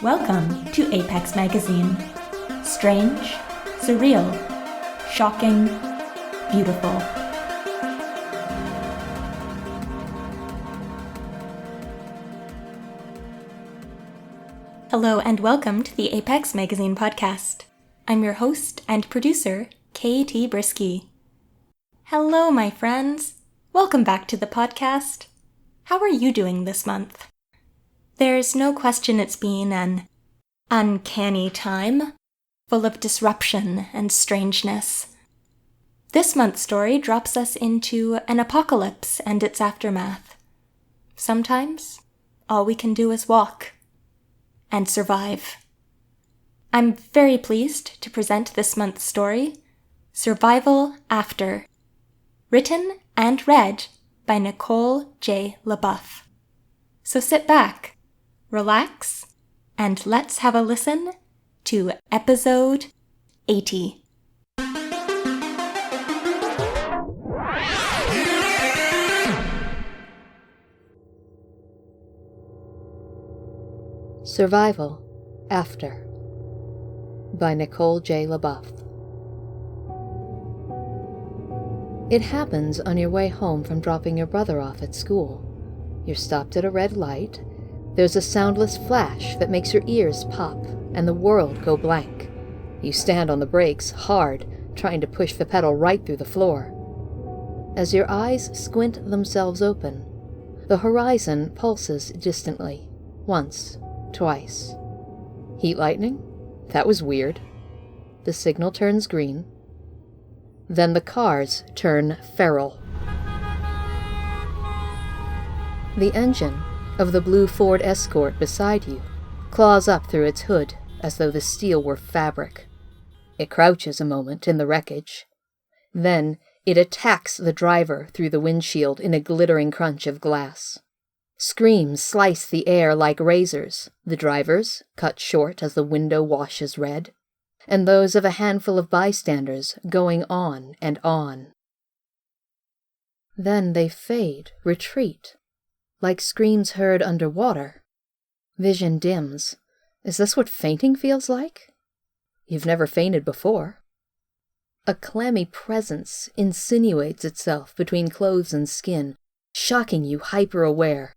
Welcome to Apex Magazine. Strange, surreal, shocking, beautiful. Hello and welcome to the Apex Magazine podcast. I'm your host and producer, K.T. Brisky. Hello, my friends. Welcome back to the podcast. How are you doing this month? There's no question it's been an uncanny time, full of disruption and strangeness. This month's story drops us into an apocalypse and its aftermath. Sometimes, all we can do is walk and survive. I'm very pleased to present this month's story, Survival After, written and read by Nicole J. LaBeouf. So sit back, relax, and let's have a listen to episode 80. Survival After by Nicole J. LaBeouf. It happens on your way home from dropping your brother off at school. You're stopped at a red light. There's a soundless flash that makes your ears pop and the world go blank. You stand on the brakes hard, trying to push the pedal right through the floor. As your eyes squint themselves open, the horizon pulses distantly, once, twice. Heat lightning? That was weird. The signal turns green. Then the cars turn feral. The engine of the blue Ford Escort beside you claws up through its hood as though the steel were fabric. It crouches a moment in the wreckage. Then it attacks the driver through the windshield in a glittering crunch of glass. Screams slice the air like razors, the driver's cut short as the window washes red, and those of a handful of bystanders going on and on. Then they fade, retreat, like screams heard underwater. Vision dims. Is this what fainting feels like? You've never fainted before. A clammy presence insinuates itself between clothes and skin, shocking you hyper-aware.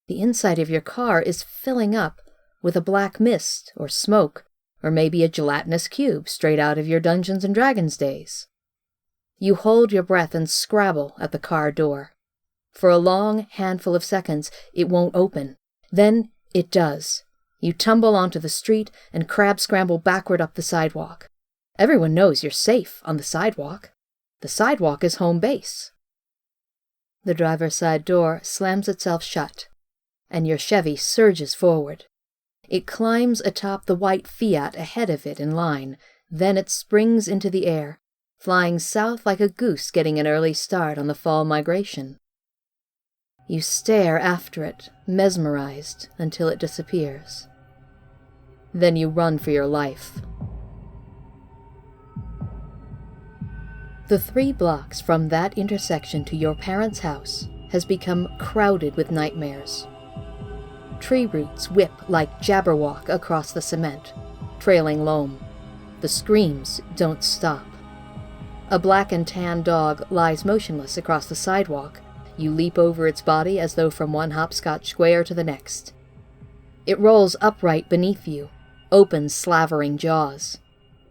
The inside of your car is filling up with a black mist or smoke, or maybe a gelatinous cube straight out of your Dungeons and Dragons days. You hold your breath and scrabble at the car door. For a long handful of seconds, it won't open. Then it does. You tumble onto the street and crab-scramble backward up the sidewalk. Everyone knows you're safe on the sidewalk. The sidewalk is home base. The driver's side door slams itself shut, and your Chevy surges forward. It climbs atop the white Fiat ahead of it in line, then it springs into the air, flying south like a goose getting an early start on the fall migration. You stare after it, mesmerized, until it disappears. Then you run for your life. The 3 blocks from that intersection to your parents' house has become crowded with nightmares. Tree roots whip like jabberwock across the cement, trailing loam. The screams don't stop. A black and tan dog lies motionless across the sidewalk. You leap over its body as though from one hopscotch square to the next. It rolls upright beneath you, open slavering jaws.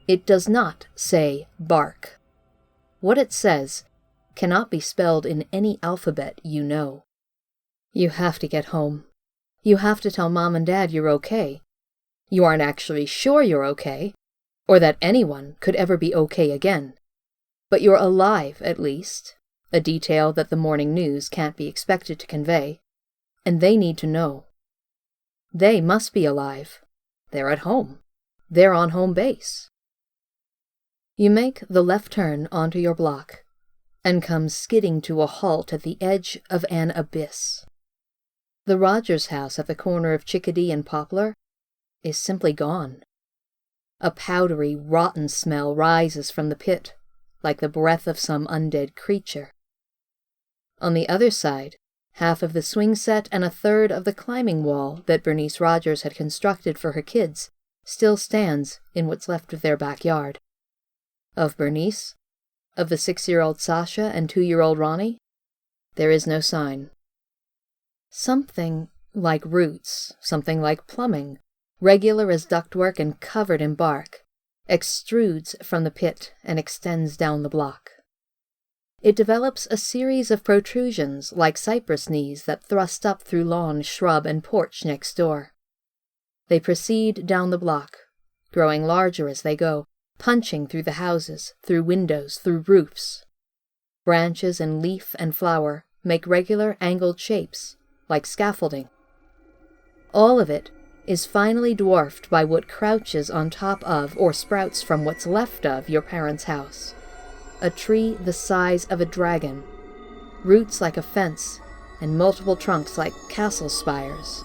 It does not say bark. What it says cannot be spelled in any alphabet you know. You have to get home. You have to tell Mom and Dad you're okay. You aren't actually sure you're okay, or that anyone could ever be okay again. But you're alive, at least, a detail that the morning news can't be expected to convey, and they need to know. They must be alive. They're at home. They're on home base. You make the left turn onto your block, and come skidding to a halt at the edge of an abyss. The Rogers house at the corner of Chickadee and Poplar is simply gone. A powdery, rotten smell rises from the pit, like the breath of some undead creature. On the other side, Half of the swing set and a third of the climbing wall that Bernice Rogers had constructed for her kids still stands in what's left of their backyard. Of Bernice, of the 6-year-old Sasha and 2-year-old Ronnie, there is no sign. Something like roots, something like plumbing, regular as ductwork and covered in bark, extrudes from the pit and extends down the block. It develops a series of protrusions like cypress knees that thrust up through lawn, shrub, and porch next door. They proceed down the block, growing larger as they go, punching through the houses, through windows, through roofs. Branches and leaf and flower make regular angled shapes, like scaffolding. All of it is finally dwarfed by what crouches on top of or sprouts from what's left of your parents' house. A tree the size of a dragon, roots like a fence, and multiple trunks like castle spires.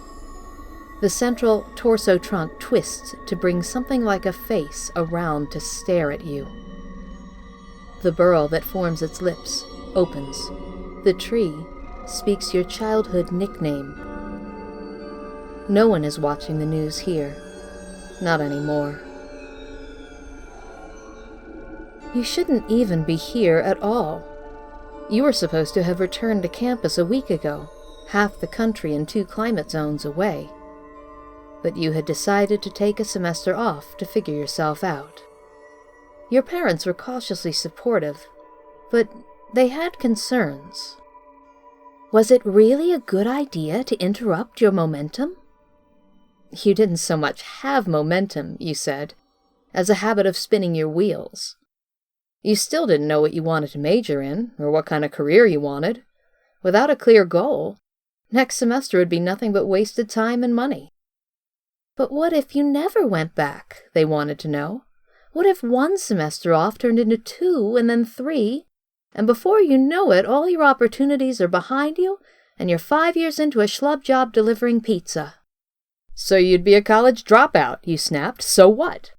The central torso trunk twists to bring something like a face around to stare at you. The burl that forms its lips opens. The tree speaks your childhood nickname. No one is watching the news here. Not anymore. You shouldn't even be here at all. You were supposed to have returned to campus a week ago, half the country and 2 climate zones away. But you had decided to take a semester off to figure yourself out. Your parents were cautiously supportive, but they had concerns. Was it really a good idea to interrupt your momentum? You didn't so much have momentum, you said, as a habit of spinning your wheels. You still didn't know what you wanted to major in, or what kind of career you wanted. Without a clear goal, next semester would be nothing but wasted time and money. But what if you never went back, they wanted to know. What if 1 semester off turned into 2 and then 3, and before you know it, all your opportunities are behind you, and you're 5 years into a schlub job delivering pizza? So you'd be a college dropout, you snapped. So what?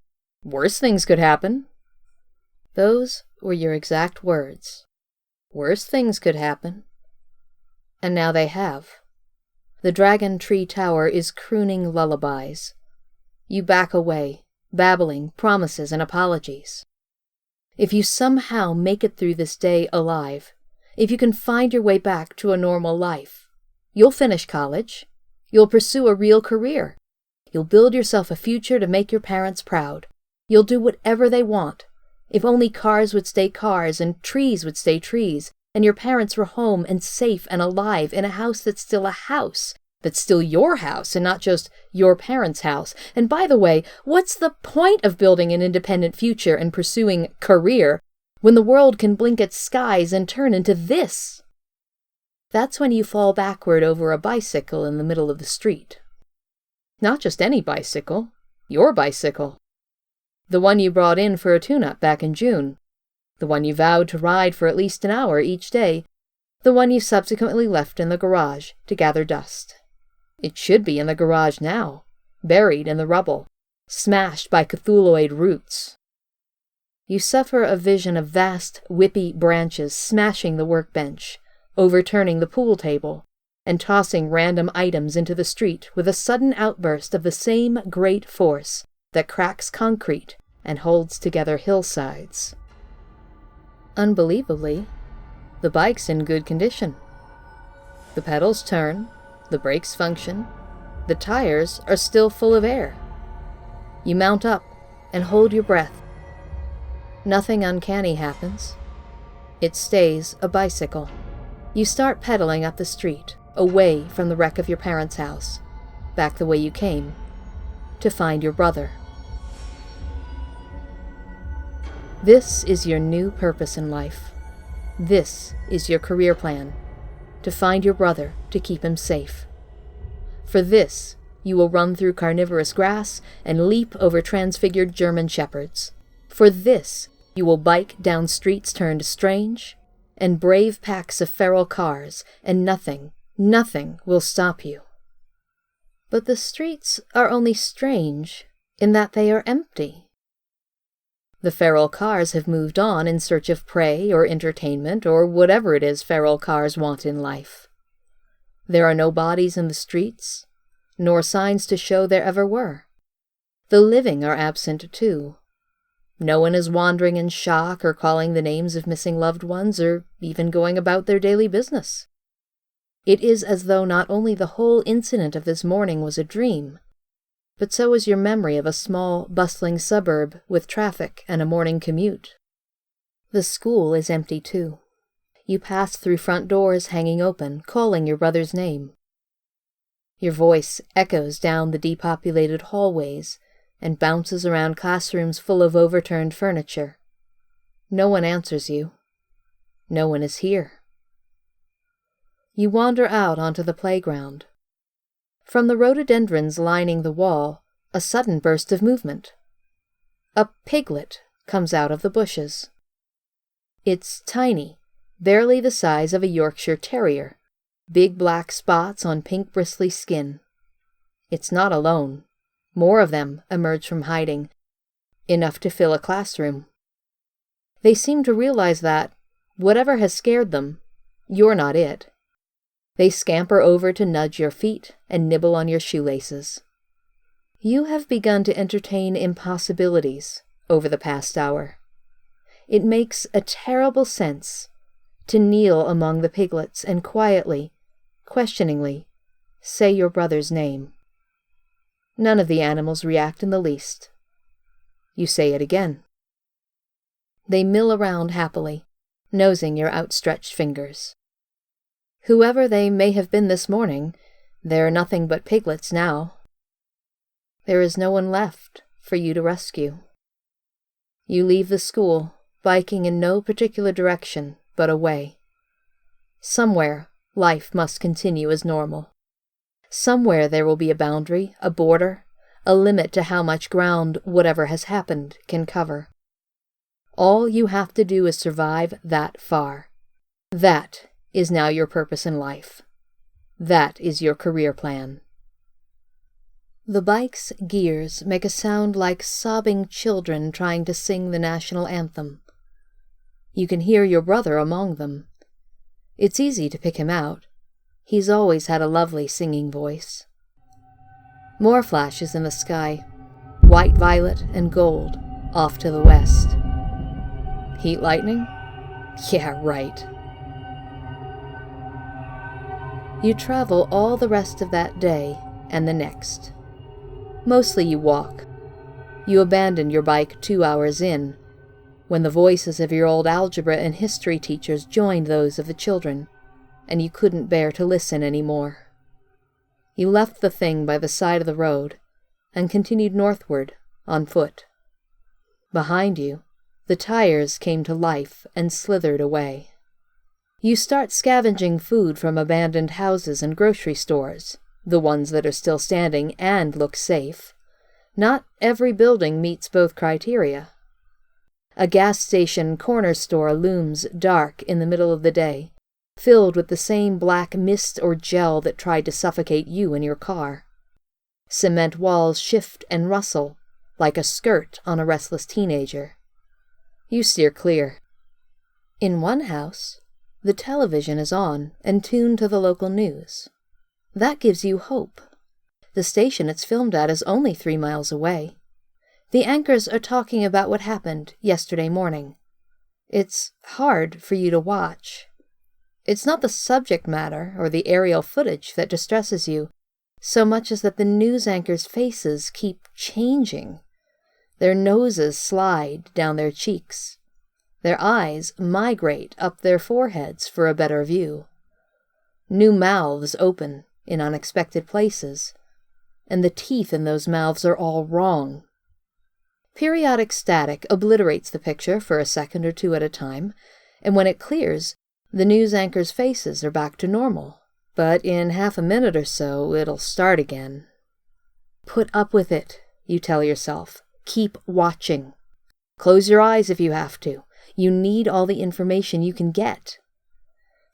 Worse things could happen. Those were your exact words. Worse things could happen. And now they have. The Dragon Tree Tower is crooning lullabies. You back away, babbling promises and apologies. If you somehow make it through this day alive, if you can find your way back to a normal life, you'll finish college. You'll pursue a real career. You'll build yourself a future to make your parents proud. You'll do whatever they want. If only cars would stay cars and trees would stay trees, and your parents were home and safe and alive in a house that's still a house, that's still your house and not just your parents' house. And by the way, what's the point of building an independent future and pursuing career when the world can blink its skies and turn into this? That's when you fall backward over a bicycle in the middle of the street. Not just any bicycle, your bicycle. The one you brought in for a tune-up back in June. The one you vowed to ride for at least an hour each day. The one you subsequently left in the garage to gather dust. It should be in the garage now, buried in the rubble, smashed by Cthulhuoid roots. You suffer a vision of vast, whippy branches smashing the workbench, overturning the pool table, and tossing random items into the street with a sudden outburst of the same great force that cracks concrete and holds together hillsides. Unbelievably, the bike's in good condition. The pedals turn, the brakes function, the tires are still full of air. You mount up and hold your breath. Nothing uncanny happens. It stays a bicycle. You start pedaling up the street, away from the wreck of your parents' house, back the way you came, to find your brother. This is your new purpose in life. This is your career plan, to find your brother, to keep him safe. For this, you will run through carnivorous grass and leap over transfigured German shepherds. For this, you will bike down streets turned strange, and brave packs of feral cars, and nothing will stop you. But the streets are only strange in that they are empty. The feral cars have moved on in search of prey or entertainment or whatever it is feral cars want in life. There are no bodies in the streets, nor signs to show there ever were. The living are absent too. No one is wandering in shock or calling the names of missing loved ones or even going about their daily business. It is as though not only the whole incident of this morning was a dream, but so is your memory of a small, bustling suburb with traffic and a morning commute. The school is empty too. You pass through front doors hanging open, calling your brother's name. Your voice echoes down the depopulated hallways and bounces around classrooms full of overturned furniture. No one answers you. No one is here. You wander out onto the playground. From the rhododendrons lining the wall, a sudden burst of movement. A piglet comes out of the bushes. It's tiny, barely the size of a Yorkshire Terrier, big black spots on pink bristly skin. It's not alone. More of them emerge from hiding, enough to fill a classroom. They seem to realize that, whatever has scared them, you're not it. They scamper over to nudge your feet and nibble on your shoelaces. You have begun to entertain impossibilities over the past hour. It makes a terrible sense to kneel among the piglets and quietly, questioningly, say your brother's name. None of the animals react in the least. You say it again. They mill around happily, nosing your outstretched fingers. Whoever they may have been this morning, they're nothing but piglets now. There is no one left for you to rescue. You leave the school, biking in no particular direction but away. Somewhere, life must continue as normal. Somewhere there will be a boundary, a border, a limit to how much ground whatever has happened can cover. All you have to do is survive that far. That is now your purpose in life. That is your career plan. The bike's gears make a sound like sobbing children trying to sing the national anthem. You can hear your brother among them. It's easy to pick him out. He's always had a lovely singing voice. More flashes in the sky, white, violet, and gold, off to the west. Heat lightning? Yeah, right. You travel all the rest of that day and the next. Mostly you walk. You abandon your bike 2 hours in, when the voices of your old algebra and history teachers joined those of the children, and you couldn't bear to listen any more. You left the thing by the side of the road and continued northward on foot. Behind you, the tires came to life and slithered away. You start scavenging food from abandoned houses and grocery stores, the ones that are still standing and look safe. Not every building meets both criteria. A gas station corner store looms dark in the middle of the day, filled with the same black mist or gel that tried to suffocate you in your car. Cement walls shift and rustle, like a skirt on a restless teenager. You steer clear. In one house, the television is on and tuned to the local news. That gives you hope. The station it's filmed at is only 3 miles away. The anchors are talking about what happened yesterday morning. It's hard for you to watch. It's not the subject matter or the aerial footage that distresses you, so much as that the news anchors' faces keep changing. Their noses slide down their cheeks. Their eyes migrate up their foreheads for a better view. New mouths open in unexpected places, and the teeth in those mouths are all wrong. Periodic static obliterates the picture for a second or two at a time, and when it clears, the news anchors' faces are back to normal. But in half a minute or so, it'll start again. Put up with it, you tell yourself. Keep watching. Close your eyes if you have to. You need all the information you can get.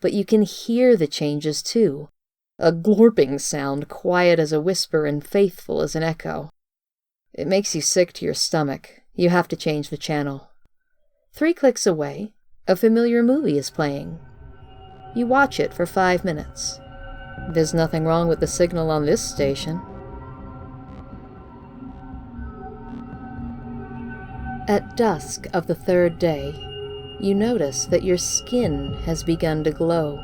But you can hear the changes too. A glorping sound, quiet as a whisper and faithful as an echo. It makes you sick to your stomach. You have to change the channel. 3 clicks away, a familiar movie is playing. You watch it for 5 minutes. There's nothing wrong with the signal on this station. At dusk of the third day, you notice that your skin has begun to glow,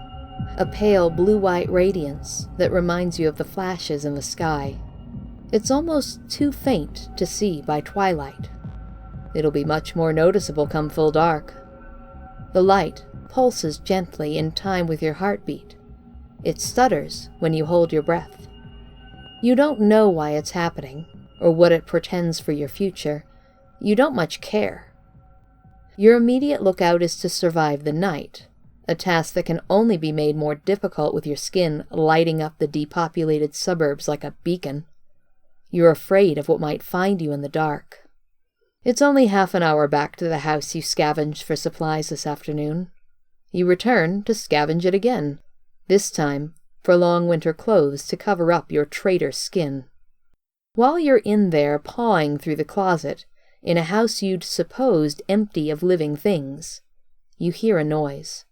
a pale blue-white radiance that reminds you of the flashes in the sky. It's almost too faint to see by twilight. It'll be much more noticeable come full dark. The light pulses gently in time with your heartbeat. It stutters when you hold your breath. You don't know why it's happening, or what it portends for your future. You don't much care. Your immediate lookout is to survive the night, a task that can only be made more difficult with your skin lighting up the depopulated suburbs like a beacon. You're afraid of what might find you in the dark. It's only half an hour back to the house you scavenged for supplies this afternoon. You return to scavenge it again, this time for long winter clothes to cover up your traitor skin. While you're in there pawing through the closet, in a house you'd supposed empty of living things, you hear a noise.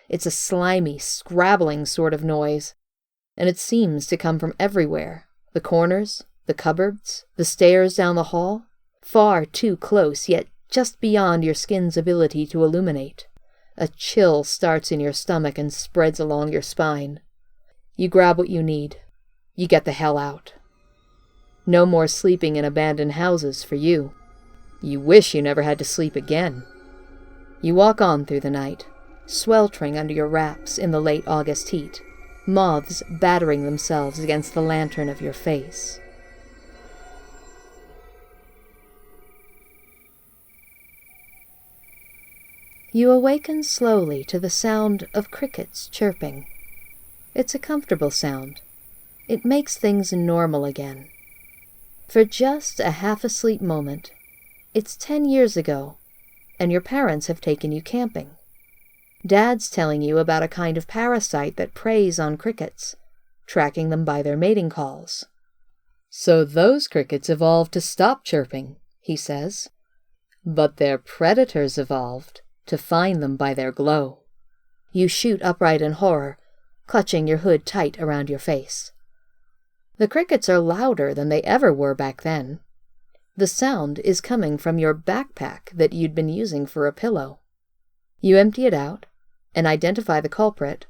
It's a slimy, scrabbling sort of noise, and it seems to come from everywhere. The corners, the cupboards, the stairs down the hall, far too close, yet just beyond your skin's ability to illuminate. A chill starts in your stomach and spreads along your spine. You grab what you need. You get the hell out. No more sleeping in abandoned houses for you. You wish you never had to sleep again. You walk on through the night, sweltering under your wraps in the late August heat, moths battering themselves against the lantern of your face. You awaken slowly to the sound of crickets chirping. It's a comfortable sound. It makes things normal again. For just a half-asleep moment, it's 10 years ago, and your parents have taken you camping. Dad's telling you about a kind of parasite that preys on crickets, tracking them by their mating calls. So those crickets evolved to stop chirping, he says. But their predators evolved to find them by their glow. You shoot upright in horror, clutching your hood tight around your face. The crickets are louder than they ever were back then. The sound is coming from your backpack that you'd been using for a pillow. You empty it out and identify the culprit,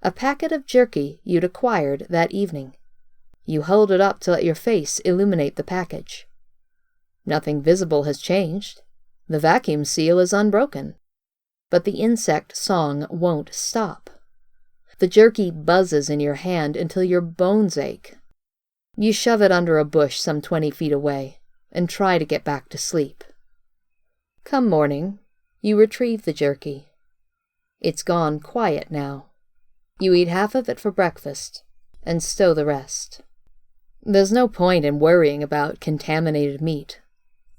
a packet of jerky you'd acquired that evening. You hold it up to let your face illuminate the package. Nothing visible has changed. The vacuum seal is unbroken. But the insect song won't stop. The jerky buzzes in your hand until your bones ache. You shove it under a bush some 20 feet away and try to get back to sleep. Come morning, you retrieve the jerky. It's gone quiet now. You eat half of it for breakfast and stow the rest. There's no point in worrying about contaminated meat.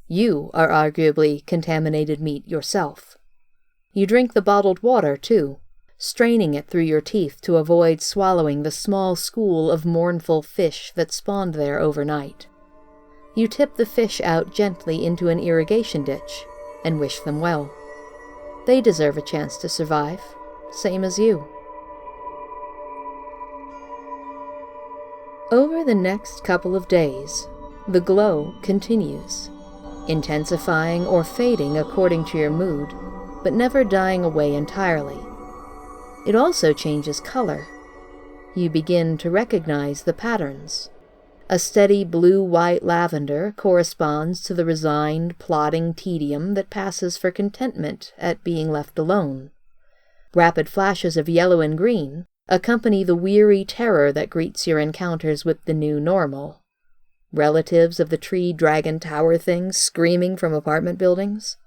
You are arguably contaminated meat yourself. You drink the bottled water, too, straining it through your teeth to avoid swallowing the small school of mournful fish that spawned there overnight. You tip the fish out gently into an irrigation ditch and wish them well. They deserve a chance to survive, same as you. Over the next couple of days, the glow continues, intensifying or fading according to your mood, but never dying away entirely. It also changes color. You begin to recognize the patterns. A steady blue-white lavender corresponds to the resigned, plodding tedium that passes for contentment at being left alone. Rapid flashes of yellow and green accompany the weary terror that greets your encounters with the new normal. Relatives of the tree dragon tower things screaming from apartment buildings.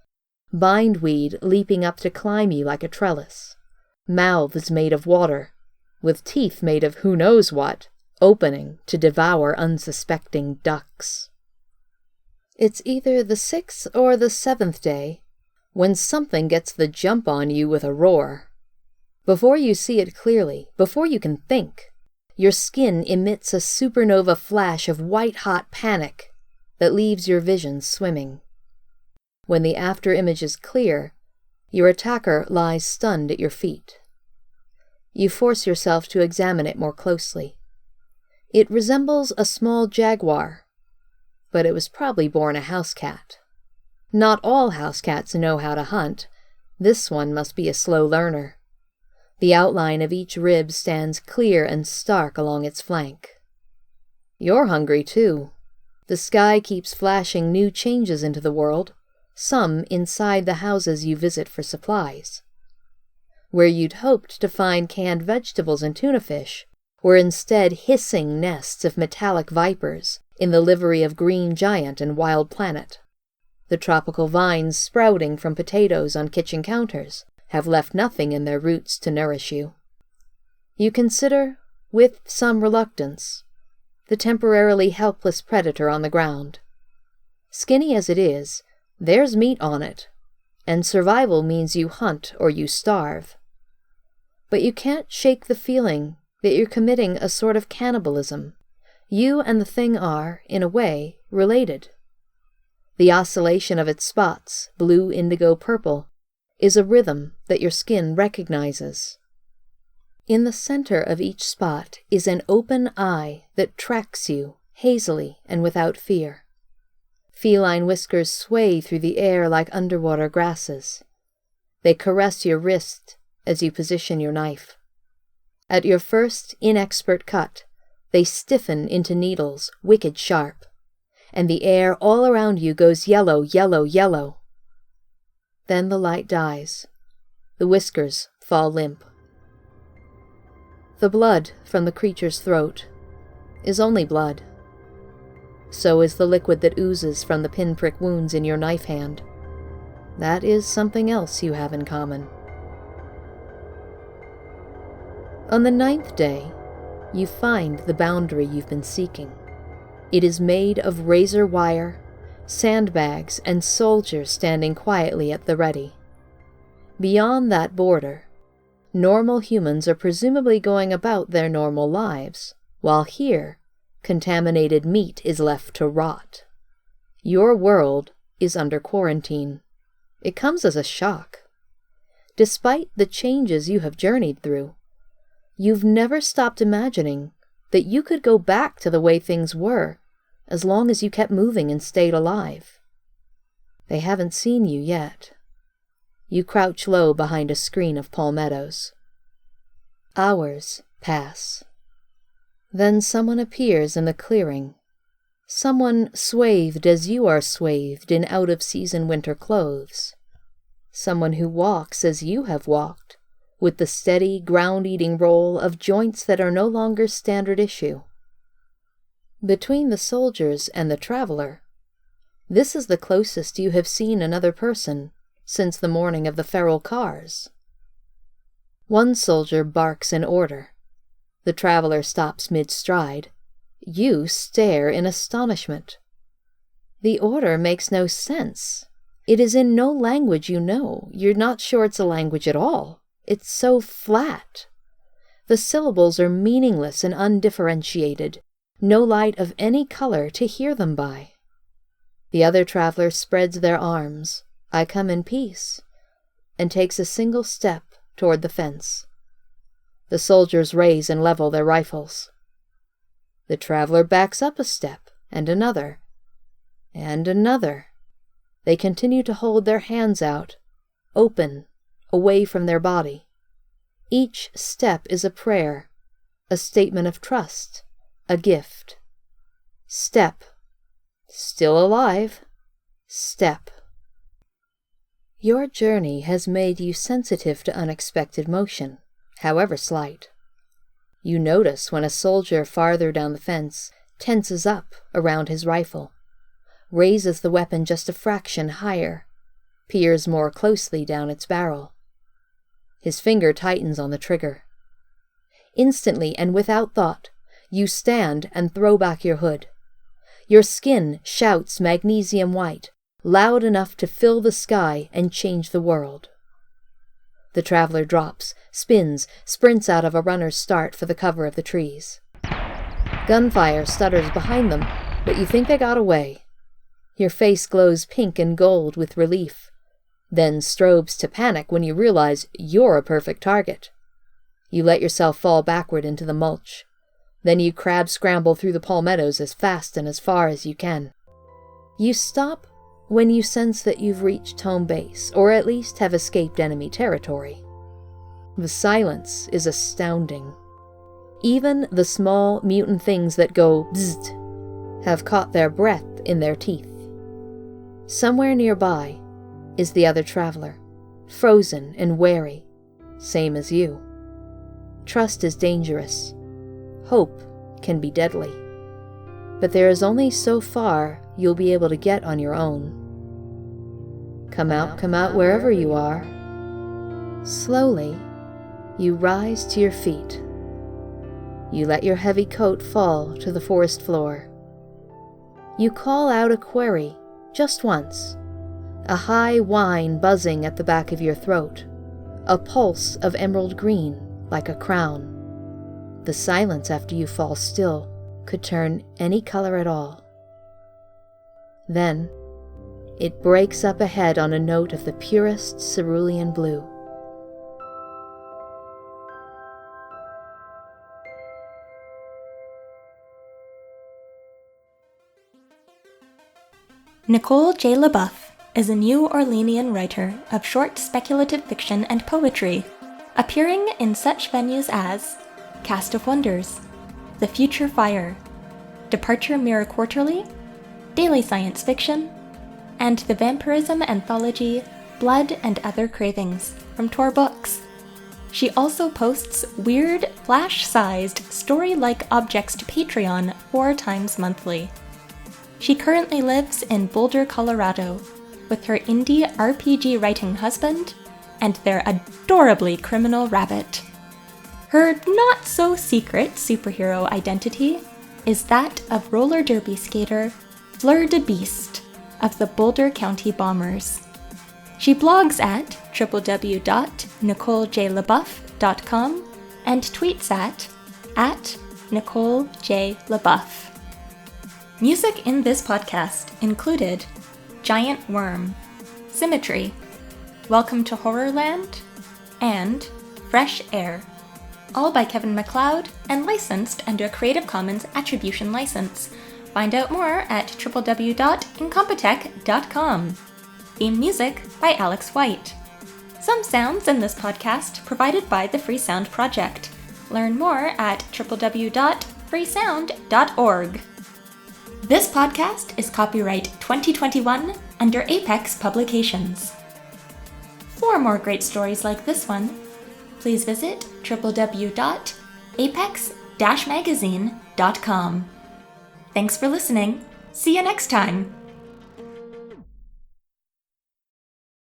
Bindweed leaping up to climb you like a trellis. Mouths made of water, with teeth made of who knows what, opening to devour unsuspecting ducks. It's either the 6th or the 7th day when something gets the jump on you with a roar. Before you see it clearly, before you can think, your skin emits a supernova flash of white-hot panic that leaves your vision swimming. When the after image is clear, your attacker lies stunned at your feet. You force yourself to examine it more closely. It resembles a small jaguar, but it was probably born a house cat. Not all house cats know how to hunt. This one must be a slow learner. The outline of each rib stands clear and stark along its flank. You're hungry, too. The sky keeps flashing new changes into the world, some inside the houses you visit for supplies. Where you'd hoped to find canned vegetables and tuna fish were instead hissing nests of metallic vipers in the livery of Green Giant and Wild Planet. The tropical vines sprouting from potatoes on kitchen counters have left nothing in their roots to nourish you. You consider, with some reluctance, the temporarily helpless predator on the ground. Skinny as it is, there's meat on it, and survival means you hunt or you starve. But you can't shake the feeling that you're committing a sort of cannibalism. You and the thing are, in a way, related. The oscillation of its spots, blue, indigo, purple, is a rhythm that your skin recognizes. In the center of each spot is an open eye that tracks you, hazily and without fear. Feline whiskers sway through the air like underwater grasses. They caress your wrist as you position your knife. At your first inexpert cut, they stiffen into needles, wicked sharp, and the air all around you goes yellow, yellow, yellow. Then the light dies. The whiskers fall limp. The blood from the creature's throat is only blood. So is the liquid that oozes from the pinprick wounds in your knife hand. That is something else you have in common. On the 9th day, you find the boundary you've been seeking. It is made of razor wire, sandbags, and soldiers standing quietly at the ready. Beyond that border, normal humans are presumably going about their normal lives, while here, contaminated meat is left to rot. Your world is under quarantine. It comes as a shock. Despite the changes you have journeyed through, you've never stopped imagining that you could go back to the way things were as long as you kept moving and stayed alive. They haven't seen you yet. You crouch low behind a screen of palmettos. Hours pass. Then someone appears in the clearing. Someone swathed as you are swathed in out-of-season winter clothes. Someone who walks as you have walked, with the steady, ground-eating roll of joints that are no longer standard issue. Between the soldiers and the traveler, this is the closest you have seen another person since the morning of the feral cars. One soldier barks an order. The traveler stops mid-stride. You stare in astonishment. The order makes no sense. It is in no language you know. You're not sure it's a language at all. It's so flat. The syllables are meaningless and undifferentiated. No light of any color to hear them by. The other traveler spreads their arms, "I come in peace," and takes a single step toward the fence. The soldiers raise and level their rifles. The traveler backs up a step, and another, and another. They continue to hold their hands out, open, away from their body. Each step is a prayer, a statement of trust, a gift. Step. Still alive. Step. Your journey has made you sensitive to unexpected motion, however slight. You notice when a soldier farther down the fence tenses up around his rifle, raises the weapon just a fraction higher, peers more closely down its barrel. His finger tightens on the trigger. Instantly and without thought, you stand and throw back your hood. Your skin shouts magnesium white, loud enough to fill the sky and change the world. The traveler drops, spins, sprints out of a runner's start for the cover of the trees. Gunfire stutters behind them, but you think they got away. Your face glows pink and gold with relief, then strobes to panic when you realize you're a perfect target. You let yourself fall backward into the mulch. Then you crab-scramble through the palmettos as fast and as far as you can. You stop when you sense that you've reached home base, or at least have escaped enemy territory. The silence is astounding. Even the small mutant things that go bzzzt have caught their breath in their teeth. Somewhere nearby is the other traveler, frozen and wary, same as you. Trust is dangerous. Hope can be deadly. But there is only so far you'll be able to get on your own. Come out wherever you are. Slowly, you rise to your feet. You let your heavy coat fall to the forest floor. You call out a query, just once, a high whine buzzing at the back of your throat, a pulse of emerald green like a crown. The silence after you fall still could turn any color at all. Then, it breaks up ahead on a note of the purest cerulean blue. Nicole J. LaBeouf is a New Orleanian writer of short speculative fiction and poetry, appearing in such venues as Cast of Wonders, The Future Fire, Departure Mirror Quarterly, Daily Science Fiction, and the vampirism anthology Blood and Other Cravings from Tor Books. She also posts weird, flash-sized, story-like objects to Patreon 4 times monthly. She currently lives in Boulder, Colorado, with her indie RPG writing husband and their adorably criminal rabbit. Her not-so-secret superhero identity is that of roller derby skater Fleur de Beast of the Boulder County Bombers. She blogs at www.nicolejlebuff.com and tweets at @NicoleJLaBeouf. Music in this podcast included Giant Worm, Symmetry, Welcome to Horrorland, and Fresh Air, all by Kevin MacLeod and licensed under a Creative Commons Attribution License. Find out more at www.incompetech.com. Theme music by Alex White. Some sounds in this podcast provided by the Free Sound Project. Learn more at www.freesound.org. This podcast is copyright 2021 under Apex Publications. For more great stories like this one, please visit www.apex-magazine.com. Thanks for listening. See you next time.